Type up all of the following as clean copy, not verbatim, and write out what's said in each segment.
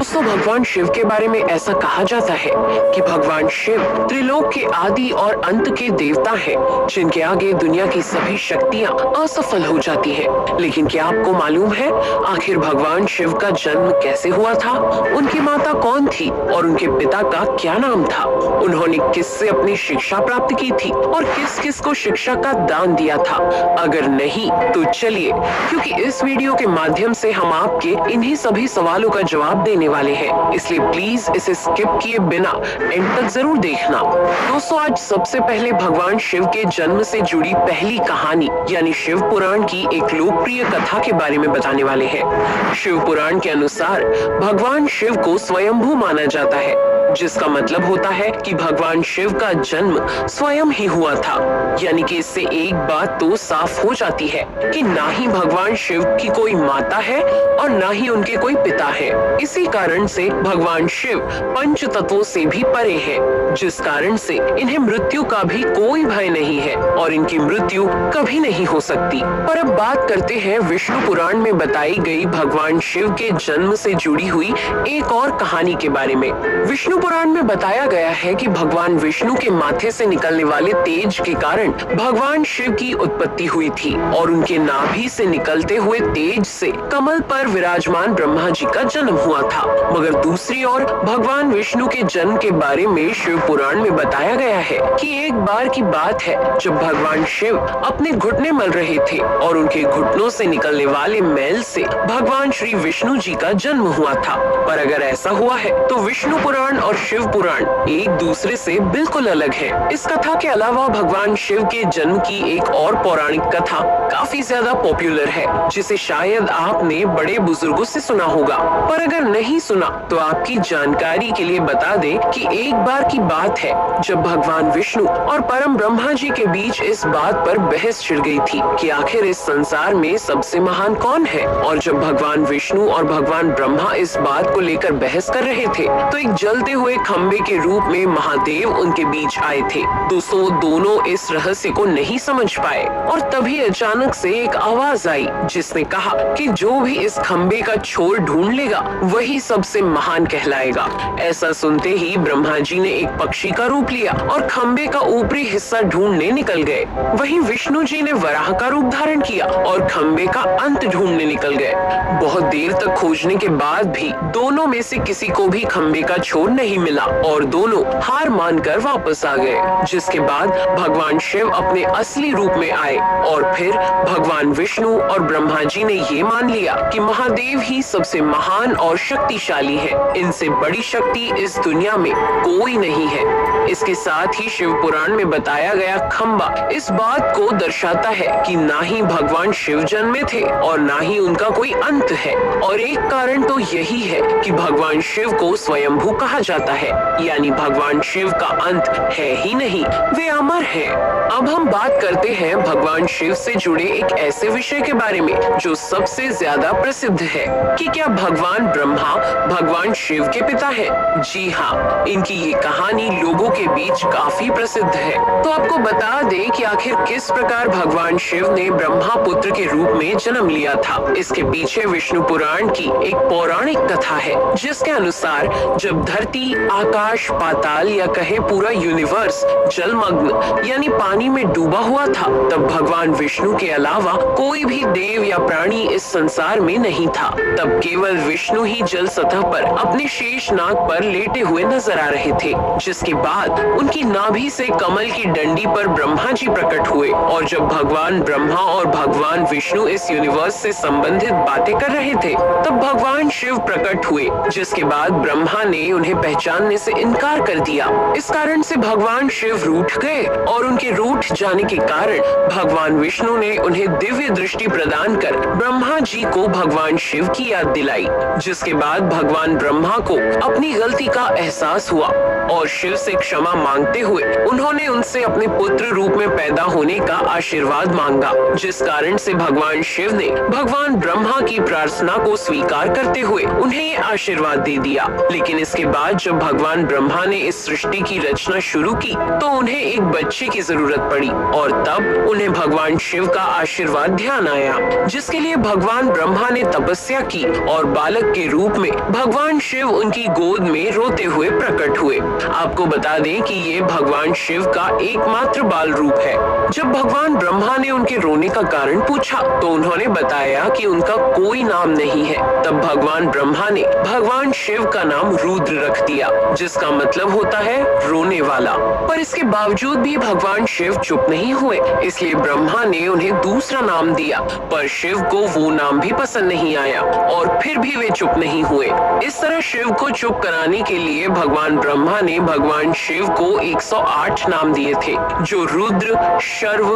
दोस्तों, भगवान शिव के बारे में ऐसा कहा जाता है कि भगवान शिव त्रिलोक के आदि और अंत के देवता हैं, जिनके आगे दुनिया की सभी शक्तियां असफल हो जाती हैं। लेकिन क्या आपको मालूम है आखिर भगवान शिव का जन्म कैसे हुआ था? उनकी माता कौन थी और उनके पिता का क्या नाम था? उन्होंने किससे अपनी शिक्षा प्राप्त की थी और किस किस को शिक्षा का दान दिया था? अगर नहीं तो चलिए, क्योंकि इस वीडियो के माध्यम से हम आपके इन्हीं सभी सवालों का जवाब देने वाले हैं, इसलिए प्लीज इसे स्किप किए बिना एंड तक जरूर देखना। दोस्तों, आज सबसे पहले भगवान शिव के जन्म से जुड़ी पहली कहानी यानी शिव पुराण की एक लोकप्रिय कथा के बारे में बताने वाले हैं। शिव पुराण के अनुसार भगवान शिव को स्वयंभू माना जाता है, जिसका मतलब होता है कि भगवान शिव का जन्म स्वयं ही हुआ था। यानी कि इससे एक बात तो साफ हो जाती है कि ना ही भगवान शिव की कोई माता है और ना ही उनके कोई पिता है। इसी कारण से भगवान शिव पंच तत्वों से भी परे हैं, जिस कारण से इन्हें मृत्यु का भी कोई भय नहीं है और इनकी मृत्यु कभी नहीं हो सकती। पर अब बात करते हैं विष्णु पुराण में बताई गई भगवान शिव के जन्म से जुड़ी हुई एक और कहानी के बारे में। विष्णु पुराण में बताया गया है कि भगवान विष्णु के माथे से निकलने वाले तेज के कारण भगवान शिव की उत्पत्ति हुई थी और उनके नाभि से निकलते हुए तेज से कमल पर विराजमान ब्रह्मा जी का जन्म हुआ था। मगर दूसरी ओर भगवान विष्णु के जन्म के बारे में शिव पुराण में बताया गया है कि एक बार की बात है जब भगवान शिव अपने घुटने मल रहे थे और उनके घुटनों से निकलने वाले मैल से भगवान श्री विष्णु जी का जन्म हुआ था। पर अगर ऐसा हुआ है तो विष्णु पुराण और शिव पुराण एक दूसरे से बिल्कुल अलग है। इस कथा के अलावा भगवान शिव के जन्म की एक और पौराणिक कथा काफी ज्यादा पॉपुलर है, जिसे शायद आपने बड़े बुजुर्गों से सुना होगा। पर अगर नहीं सुना तो आपकी जानकारी के लिए बता दें कि एक बार की बात है जब भगवान विष्णु और परम ब्रह्मा जी के बीच इस बात पर बहस छिड़ गई थी कि आखिर इस संसार में सबसे महान कौन है। और जब भगवान विष्णु और भगवान ब्रह्मा इस बात को लेकर बहस कर रहे थे तो एक जलते हुए खंबे के रूप में महादेव उनके बीच आए थे। दोस्तों, दोनों इस रहस्य को नहीं समझ पाए और तभी अचानक से एक आवाज आई जिसने कहा कि जो भी इस खंबे का छोर ढूंढ लेगा वही सबसे महान कहलाएगा। ऐसा सुनते ही ब्रह्मा जी ने एक पक्षी का रूप लिया और खंबे का ऊपरी हिस्सा ढूंढने निकल गए। वहीं विष्णु जी ने वराह का रूप धारण किया और खंबे का अंत ढूंढने निकल गए। बहुत देर तक खोजने के बाद भी दोनों में से किसी को भी खंबे का छोर नहीं मिला और दोनों हार मानकर वापस आ गए। जिसके बाद भगवान शिव अपने असली रूप में आए और फिर भगवान विष्णु और ब्रह्मा जी ने ये मान लिया कि महादेव ही सबसे महान और शक्तिशाली है। इनसे बड़ी शक्ति इस दुनिया में कोई नहीं है। इसके साथ ही शिव पुराण में बताया गया खंबा इस बात को दर्शाता है कि ना ही भगवान शिव जन्मे थे और ना ही उनका कोई अंत है। और एक कारण तो यही है कि भगवान शिव को स्वयंभू कहा जाता है, यानी भगवान शिव का अंत है ही नहीं, वे अमर हैं। अब हम बात करते हैं भगवान शिव से जुड़े एक ऐसे विषय के बारे में जो सबसे ज्यादा प्रसिद्ध है कि क्या भगवान ब्रह्मा भगवान शिव के पिता हैं? जी हाँ, इनकी ये कहानी लोगों के बीच काफी प्रसिद्ध है। तो आपको बता दें कि आखिर किस प्रकार भगवान शिव ने ब्रह्मा पुत्र के रूप में जन्म लिया था। इसके पीछे विष्णु पुराण की एक पौराणिक कथा है, जिसके अनुसार जब धरती, आकाश, पाताल या कहे पूरा यूनिवर्स जलमग्न यानी पानी में डूबा हुआ था, तब भगवान विष्णु के अलावा कोई भी देव या प्राणी इस संसार में नहीं था। तब केवल विष्णु ही जल सतह पर अपने शेष नाग पर लेटे हुए नजर आ रहे थे। जिसके बाद उनकी नाभि से कमल की डंडी पर ब्रह्मा जी प्रकट हुए और जब भगवान ब्रह्मा और भगवान विष्णु इस यूनिवर्स से संबंधित बातें कर रहे थे तब भगवान शिव प्रकट हुए। जिसके बाद ब्रह्मा ने उन्हें पहचानने से इनकार कर दिया। इस कारण से भगवान शिव रूठ गए और उनके रूठ जाने के कारण भगवान विष्णु ने उन्हें दिव्य दृष्टि प्रदान कर ब्रह्मा जी को भगवान शिव की याद दिलाई। जिसके बाद भगवान ब्रह्मा को अपनी गलती का एहसास हुआ और शिव से क्षमा मांगते हुए उन्होंने उनसे अपने पुत्र रूप में पैदा होने का आशीर्वाद मांगा। जिस कारण से भगवान शिव ने भगवान ब्रह्मा की प्रार्थना को स्वीकार करते हुए उन्हें आशीर्वाद दे दिया। लेकिन इसके बाद जब भगवान ब्रह्मा ने इस सृष्टि की रचना शुरू की तो उन्हें एक बच्चे की जरूरत पड़ी और तब उन्हें भगवान शिव का आशीर्वाद ध्यान आया, जिसके लिए भगवान ब्रह्मा ने तपस्या की और बालक के रूप में भगवान शिव उनकी गोद में रोते हुए प्रकट हुए। आपको बता दें कि ये भगवान शिव का एकमात्र बाल रूप है। जब भगवान ब्रह्मा ने उनके रोने का कारण पूछा तो उन्होंने बताया कि उनका कोई नाम नहीं है। तब भगवान ब्रह्मा ने भगवान शिव का नाम रुद्र रख दिया, जिसका मतलब होता है रोने वाला। पर इसके बावजूद भी भगवान शिव चुप नहीं हुए, इसलिए ब्रह्मा ने उन्हें दूसरा नाम दिया, पर शिव को वो नाम भी पसंद नहीं आया और फिर भी वे चुप नहीं हुए। इस तरह शिव को चुप कराने के लिए भगवान ब्रह्मा ने भगवान शिव को 108 नाम दिए थे, जो रुद्र, शर्व,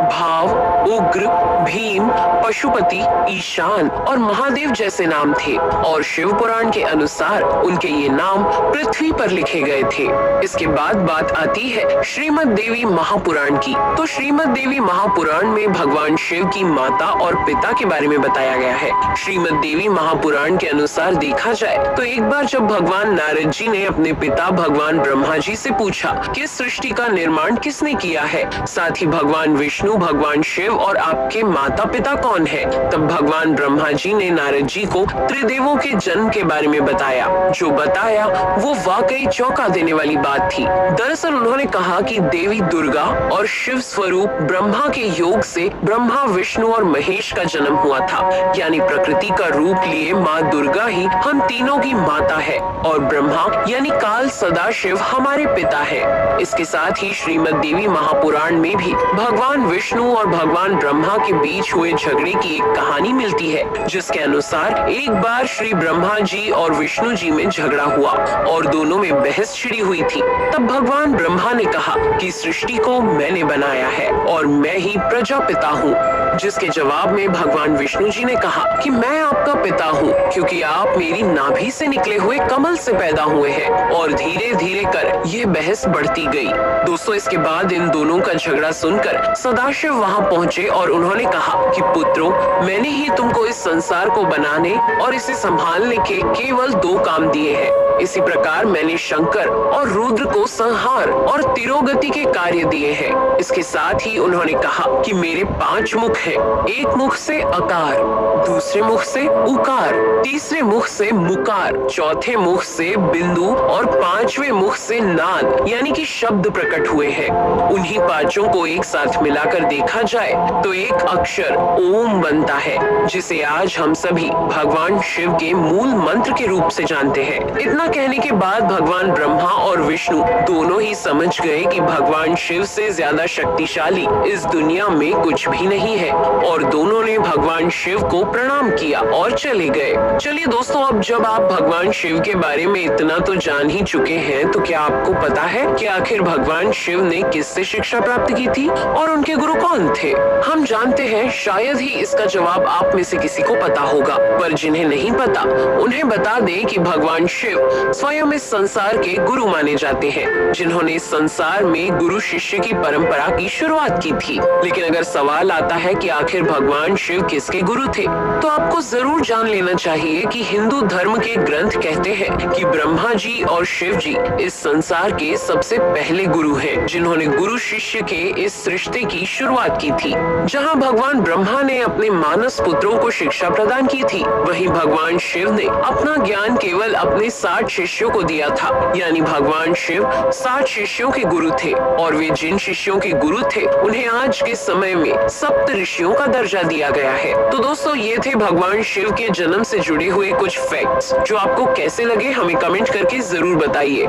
भाव, उग्र, भीम, पशुपति, ईशान और महादेव जैसे नाम थे। और शिव पुराण के अनुसार उनके ये नाम पृथ्वी पर लिखे गए थे। इसके बाद बात आती है श्रीमद् देवी महापुराण की। तो श्रीमद् देवी महापुराण में भगवान शिव की माता और पिता के बारे में बताया गया है। श्रीमद् देवी महापुराण के अनुसार देखा जाए तो एक बार जब भगवान नारद जी ने अपने पिता भगवान ब्रह्मा जी से पूछा कि सृष्टि का निर्माण किसने किया है, साथ ही भगवान विष्णु, भगवान शिव और आपके माता पिता कौन है, तब भगवान ब्रह्मा जी ने नारद जी को त्रिदेवों के जन्म के बारे में बताया। जो बताया वो वाकई चौंका देने वाली बात थी। दरअसल उन्होंने कहा कि देवी दुर्गा और शिव स्वरूप ब्रह्मा के योग से ब्रह्मा, विष्णु और महेश का जन्म हुआ था। यानी प्रकृति का रूप लिए माँ दुर्गा ही हम तीनों की माता है और ब्रह्मा यानी काल सदाशिव हमारे पिता है। इसके साथ ही श्रीमद् देवी महापुराण में भी भगवान विष्णु और भगवान ब्रह्मा के बीच हुए झगड़े की एक कहानी मिलती है, जिसके अनुसार एक बार श्री ब्रह्मा जी और विष्णु जी में झगड़ा हुआ और दोनों में बहस छिड़ी हुई थी। तब भगवान ब्रह्मा ने कहा कि सृष्टि को मैंने बनाया है और मैं ही प्रजापिता हूँ, जिसके जवाब में भगवान विष्णु जी ने कहा कि मैं आपका पिता हूँ, क्योंकि आप मेरी नाभि से निकले हुए कमल से पैदा हुए हैं। और धीरे धीरे कर ये बहस बढ़ती गई। दोस्तों, इसके बाद इन दोनों का झगड़ा सुनकर सदाशिव वहाँ पहुँचे और उन्होंने कहा कि पुत्रों, मैंने ही तुमको इस संसार को बनाने और इसे संभालने के केवल 2 काम दिए हैं। इसी प्रकार मैंने शंकर और रुद्र को संहार और तिरोगति के कार्य दिए हैं। इसके साथ ही उन्होंने कहा कि मेरे 5 मुख हैं। एक मुख से अकार, दूसरे मुख से उकार, तीसरे मुख से मुकार, चौथे मुख से बिंदु और 5वें मुख से नाद यानी कि शब्द प्रकट हुए हैं। उन्हीं 5 को एक साथ मिलाकर देखा जाए तो एक अक्षर ओम बनता है, जिसे आज हम सभी भगवान शिव के मूल मंत्र के रूप से जानते हैं। इतना कहने के बाद भगवान ब्रह्मा और विष्णु दोनों ही समझ गए कि भगवान शिव से ज्यादा शक्तिशाली इस दुनिया में कुछ भी नहीं है और दोनों ने भगवान शिव को प्रणाम किया और चले गए। चलिए दोस्तों, अब जब आप भगवान शिव के बारे में इतना तो जान ही चुके हैं, तो क्या आपको पता है कि आखिर भगवान शिव ने किससे शिक्षा प्राप्त की थी और उनके गुरु कौन थे? हम जानते हैं शायद ही इसका जवाब आप में से किसी को पता होगा, पर जिन्हें नहीं पता उन्हें बता दें कि भगवान शिव स्वयं इस संसार के गुरु माने जाते हैं, जिन्होंने इस संसार में गुरु शिष्य की परंपरा की शुरुआत की थी। लेकिन अगर सवाल आता है कि आखिर भगवान शिव किसके गुरु थे, तो आपको जरूर जान लेना चाहिए कि हिंदू धर्म के ग्रंथ कहते हैं कि ब्रह्मा जी और शिव जी इस संसार के सबसे पहले गुरु हैं, जिन्होंने गुरु शिष्य के इस रिश्ते की शुरुआत की थी। जहाँ भगवान ब्रह्मा ने अपने मानस पुत्रों को शिक्षा प्रदान की थी, वहीं भगवान शिव ने अपना ज्ञान केवल अपने 60 शिष्यों को दिया था। यानी भगवान शिव 60 शिष्यों के गुरु थे और वे जिन शिष्यों के गुरु थे उन्हें आज के समय में सप्त ऋषियों का दर्जा दिया गया है। तो दोस्तों, ये थे भगवान शिव के जन्म से जुड़े हुए कुछ फैक्ट्स, जो आपको कैसे लगे हमें कमेंट करके जरूर बताइए।